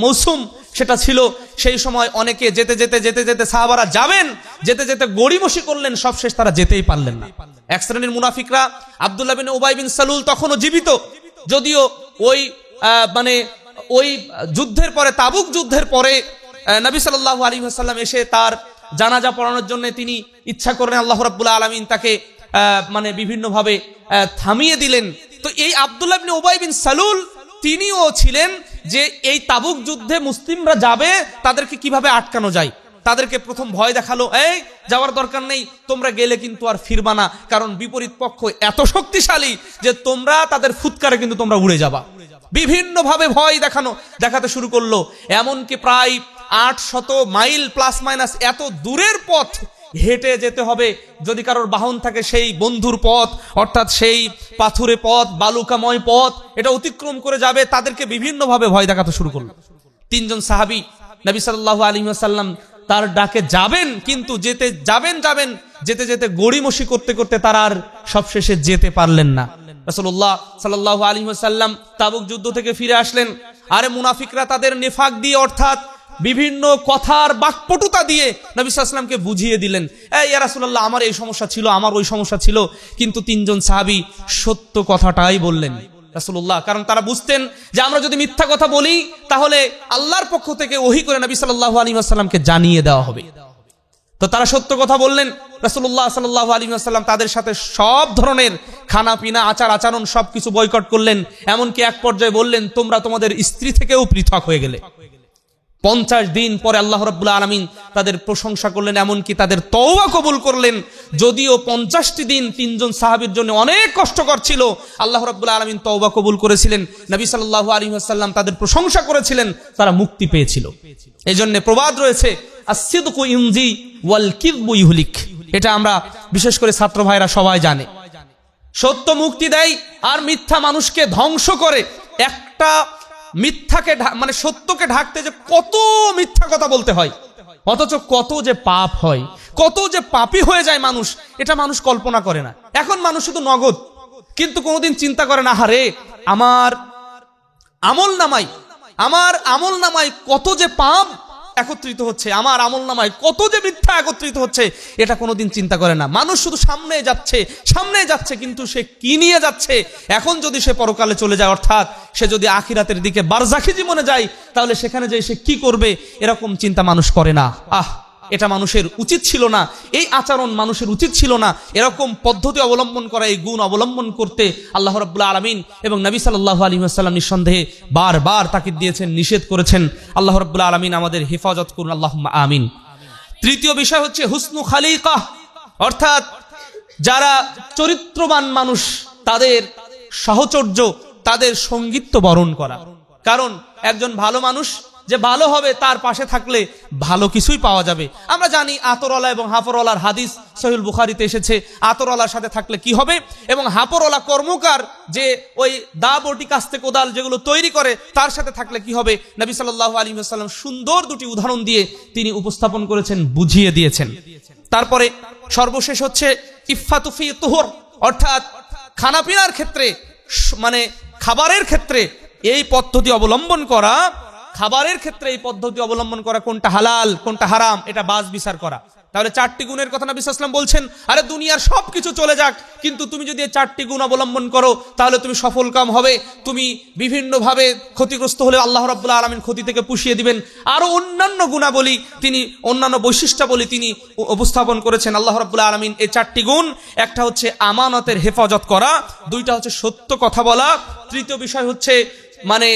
Speaker 1: মৌসুম সেটা ছিল। সেই সময় অনেকে যেতে যেতে যেতে যেতে সাহাবারা যাবেন, যেতে যেতে গড়িমসি করলেন, সবশেষ তারা যেতেই পারলেন না। এক শ্রেণীর মুনাফিকরা, আব্দুল্লাহ বিন উবাই বিন সালুল তখনও জীবিত, যদিও ওই যুদ্ধের পরে, তাবুক যুদ্ধের পরে নবী সাল্লাল্লাহু আলাইহি ওয়াসাল্লাম এসে তার জানাজা পড়ানোর জন্য তিনি ইচ্ছা করেন, আল্লাহ রাব্বুল আলামিন তাকে বিভিন্নভাবে থামিয়ে দিলেন। তো এই আব্দুল্লাহ ইবনে উবাই বিন সালুল তিনিও ছিলেন যে এই তাবুক যুদ্ধে মুসলিমরা যাবে, তাদেরকে কিভাবে আটকানো যায়। তাদেরকে প্রথম ভয় দেখালো, এই যাওয়ার দরকার নেই, তোমরা গেলে কিন্তু আর ফিরবা না, কারণ বিপরীত পক্ষ এত শক্তিশালী যে তোমরা তাদের ফুৎকারে কিন্তু তোমরা উড়ে যাবা। বিভিন্নভাবে ভয় দেখাতে শুরু করলো। এমনকি প্রায় 800 মাইল প্লাস মাইনাস এত দূরের পথ হেঁটে যেতে হবে, যদি কারোর বাহন থাকে সেই বন্ধুর পথ, অর্থাৎ সেই পাথুরে পথ, বালুকাময় পথ, এটা অতিক্রম করে যাবে। তাদেরকে বিভিন্নভাবে ভয় দেখাতে শুরু করলো। 3 জন সাহাবী নবী সাল্লাল্লাহু আলাইহি ওয়াসাল্লাম তার ডাকে যাবেন, কিন্তু যেতে যেতে যেতে গড়িমসি করতে করতে তারা আর সবশেষে যেতে পারলেন না। রাসূলুল্লাহ সাল্লাল্লাহু আলাইহি ওয়াসাল্লাম তাবুক যুদ্ধ থেকে ফিরে আসলেন। আরে মুনাফিকরা তাদের নিফাক দিয়ে, অর্থাৎ বিভিন্ন কথার বাকপটুতা দিয়ে নবী সাল্লাল্লাহু আলাইহি ওয়াসাল্লামকে বুঝিয়ে দিলেন, ইয়া রাসূলুল্লাহ, আমার এই সমস্যা ছিল, আমার ওই সমস্যা ছিল। কিন্তু তিনজন সাহাবী সত্য কথাটাই বললেন রাসূলুল্লাহ, কারণ তারা বুঝতেন যে আমরা যদি মিথ্যা কথা বলি তাহলে আল্লাহর পক্ষ থেকে ওহী করে নবী সাল্লাল্লাহু আলাইহি ওয়াসাল্লামকে জানিয়ে দেওয়া হবে। তো তারা সত্য কথা বললেন। রাসূলুল্লাহ সাল্লাল্লাহু আলাইহি ওয়াসাল্লাম তাদের সাথে সব ধরনের খানা পিনা, আচার আচরণ সবকিছু বয়কট করলেন। এমনকি এক পর্যায়ে বললেন, তোমরা তোমাদের স্ত্রী থেকেও পৃথক হয়ে গেলে। 50 দিন পরে আল্লাহ রাব্বুল আলামিন তাদের প্রশংসা করলেন, এমনকি তাদের তওবা কবুল করলেন। যদিও 50টি দিন তিনজন সাহাবীর জন্য অনেক কষ্টকর ছিল, আল্লাহ রাব্বুল আলামিন তওবা কবুল করেছিলেন। নবী সাল্লাল্লাহু আলাইহি ওয়াসাল্লাম তাদের প্রশংসা করেছিলেন, তারা মুক্তি পেয়েছিল। এজন্য প্রবাদ রয়েছে, আস-সিদকু ইউনজি ওয়াল কিযবু ইহলিক। এটা আমরা বিশেষ করে ছাত্র ভাইরা সবাই জানে। সত্য মুক্তি দেয় আর মিথ্যা মানুষকে ধ্বংস করে। একটা মিথ্যাকে মানে সত্যকে ঢাকতে যে কত মিথ্যা কথা বলতে হয়, অথচ কত যে পাপ হয়, কত যে পাপী হয়ে যায় মানুষ, এটা মানুষ কল্পনা করে না। এখন মানুষ শুধু নগদ, কিন্তু কোনোদিন চিন্তা করে না, হারে আমার আমল নামায় কত যে পাপ একত্রিত হচ্ছে, আমার আমল নামায় কত যে মিথ্যা একত্রিত হচ্ছে, এটা কোনোদিন চিন্তা করে না। মানুষ শুধু সামনে যাচ্ছে, কিন্তু সে কি নিয়ে যাচ্ছে? এখন যদি সে পরকালে চলে যায়, অর্থাৎ সে যদি আখিরাতের দিকে বারজাখি জীবনে যায়, তাহলে সেখানে যে সে কি করবে, এরকম চিন্তা মানুষ করে না। এটা মানুষের উচিত ছিল না, এই আচরণ মানুষের উচিত ছিল না। এরকম পদ্ধতি অবলম্বন করা, এই গুণ অবলম্বন করতে আল্লাহ রাব্বুল আলামিন এবং নবী সাল্লাল্লাহু আলাইহি ওয়াসাল্লাম নিঃসন্দেহে বারবার তাকিদ দিয়েছেন, নিষেধ করেছেন। আল্লাহ রাব্বুল আলামিন আমাদের হেফাজত করুন, আল্লাহুম্মা আমিন। তৃতীয় বিষয় হচ্ছে হুসনু খালিকাহ, অর্থাৎ যারা চরিত্রবান মানুষ তাদের সাহচর্য, তাদের সঙ্গীত্ব বরণ করা। কারণ একজন ভালো মানুষ যে ভালো হবে, তার পাশে থাকলে ভালো কিছুই পাওয়া যাবে। আমরা জানি আতরওয়ালা এবং হাফরওয়ালার হাদিস সহিহুল বুখারীতে এসেছে, আতরওয়ালার সাথে থাকলে কি হবে, এবং হাফরওয়ালা কর্মকার যে ওই দা বটি কাস্তে কোদাল যেগুলো তৈরি করে, তার সাথে থাকলে কি হবে। নবী সাল্লাল্লাহু আলাইহি ওয়াসাল্লাম সুন্দর দুটি উদাহরণ দিয়ে তিনি উপস্থাপন করেছেন, বুঝিয়ে দিয়েছেন। তারপরে সর্বশেষ হচ্ছে ইফফাতু ফি তুহুর, অর্থাৎ খানাপিনার ক্ষেত্রে, মানে খাবারের ক্ষেত্রে এই পদ্ধতি অবলম্বন করা, কোনটা হালাল কোনটা হারাম, এটা বাজ বিচার করা। তাহলে 4টি গুণের কথা নবী সাল্লাল্লাহু আলাইহি ওয়াসাল্লাম বলছেন, আরে দুনিয়ার সবকিছু চলে যাক, কিন্তু তুমি যদি এই 4টি গুণ অবলম্বন করো, তাহলে তুমি সফলকাম হবে। তুমি বিভিন্নভাবে ক্ষতিগ্রস্ত হলে আল্লাহ রাব্বুল আলামিন ক্ষতি থেকে পুষিয়ে দিবেন। আরো অন্যান্য গুণাবলী, অন্যান্য বৈশিষ্ট্যাবলী তিনি উপস্থাপন করেছেন আল্লাহ রাব্বুল আলামিন। এই 4টি গুণ, একটা হচ্ছে আমানতের হেফাজত করা, 2টা হচ্ছে সত্য কথা বলা, 3য় বিষয় হচ্ছে মানে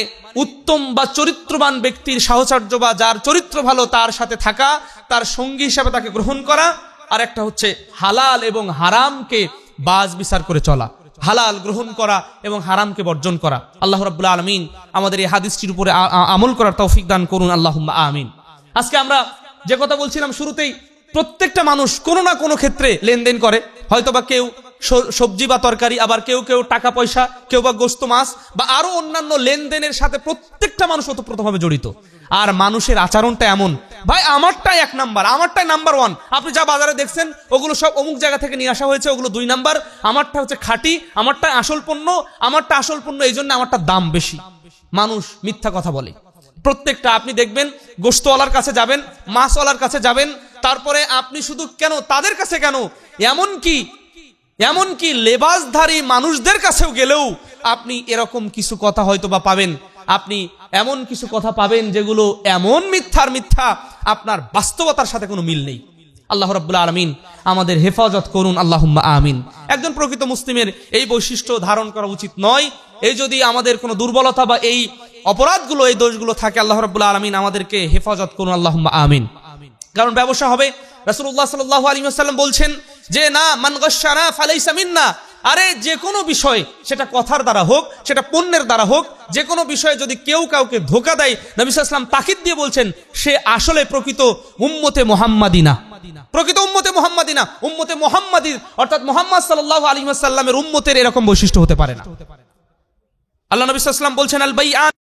Speaker 1: উত্তম বা চরিত্রবান ব্যক্তির সাহচর্য, বা যার চরিত্র ভালো তার সাথে থাকা, তার সঙ্গী হিসাবে তাকে গ্রহণ করা, আর একটা হচ্ছে হালাল এবং হারামকে বাজ বিচার করে চলা, হালাল গ্রহণ করা এবং হারামকে বর্জন করা। আল্লাহ রাব্বুল আলামিন আমাদের এই হাদিসটির উপরে আমল করার তৌফিক দান করুন, আল্লাহুম্মা আমিন। আজকে আমরা যে কথা বলছিলাম শুরুতেই, প্রত্যেকটা মানুষ কোনো না কোনো ক্ষেত্রে লেনদেন করে, হয়তোবা কেউ সবজি বা তরকারি, আবার কেউ টাকা পয়সা, কেউ বা গোস্ত মাছ, বা আরো অন্যান্য লেনদেনের সাথে প্রত্যেকটা মানুষ ওতপ্রোতভাবে জড়িত। আর মানুষের আচরণটা এমন, ভাই আমারটাই 1 নাম্বার, আমারটাই নাম্বার 1। আপনি যা বাজারে দেখছেন ওগুলো সব অমুক জায়গা থেকে নিয়ে আসা হয়েছে, ওগুলো 2 নাম্বার, আমারটা হচ্ছে খাঁটি, আমারটা আসল পণ্য, এই জন্য আমারটা দাম বেশি। মানুষ মিথ্যা কথা বলে প্রত্যেকটা। আপনি দেখবেন গোশতওয়ালার কাছে যাবেন, মাছওয়ালার কাছে যাবেন, তারপরে আপনি শুধু কেন তাদের কাছে কেন, এমনকি লেবাসধারী মানুষদের কাছেও গেলেও আপনি এরকম কিছু কথা হয়তো বা পাবেন। আপনি এমন কিছু কথা পাবেন যেগুলো এমন মিথ্যা, আপনার বাস্তবতার সাথে কোনো মিল নেই। আল্লাহ রাব্বুল আলামিন আমাদের হেফাজত করুন, আল্লাহুম্মা আমিন। একজন প্রকৃত মুসলিমের এই বৈশিষ্ট্য ধারণ করা উচিত নয়। এই যদি আমাদের কোনো দুর্বলতা বা এই অপরাধগুলো, এই দোষগুলো থাকে, আল্লাহ রাব্বুল আলামিন আমাদেরকে হেফাজত করুন, আল্লাহুম্মা আমিন। কারণ ব্যবসা হবে, রাসূলুল্লাহ সাল্লাল্লাহু আলাইহি ওয়াসাল্লাম বলছেন যে না, মান গাশশানা ফালাইসা মিন্না। আরে যে কোনো বিষয়, সেটা কথার দ্বারা হোক, সেটা পণ্যের দ্বারা হোক, যে কোনো বিষয়ে যদি কেউ কাউকে ধোঁকা দেয়, নবী সাল্লাল্লাহু আলাইহি ওয়াসাল্লাম তাকিদ দিয়ে বলছেন সে আসলে প্রকৃত উম্মতে মুহাম্মাদিনা, উম্মতে মুহাম্মাদি, অর্থাৎ মুহাম্মদ সাল্লাল্লাহু আলাইহি ওয়াসাল্লামের উম্মতের এরকম বৈশিষ্ট্য হতে পারে না। আল্লাহ নবী সাল্লাল্লাহু আলাইহি ওয়াসাল্লাম বলছেন, আল বাইআন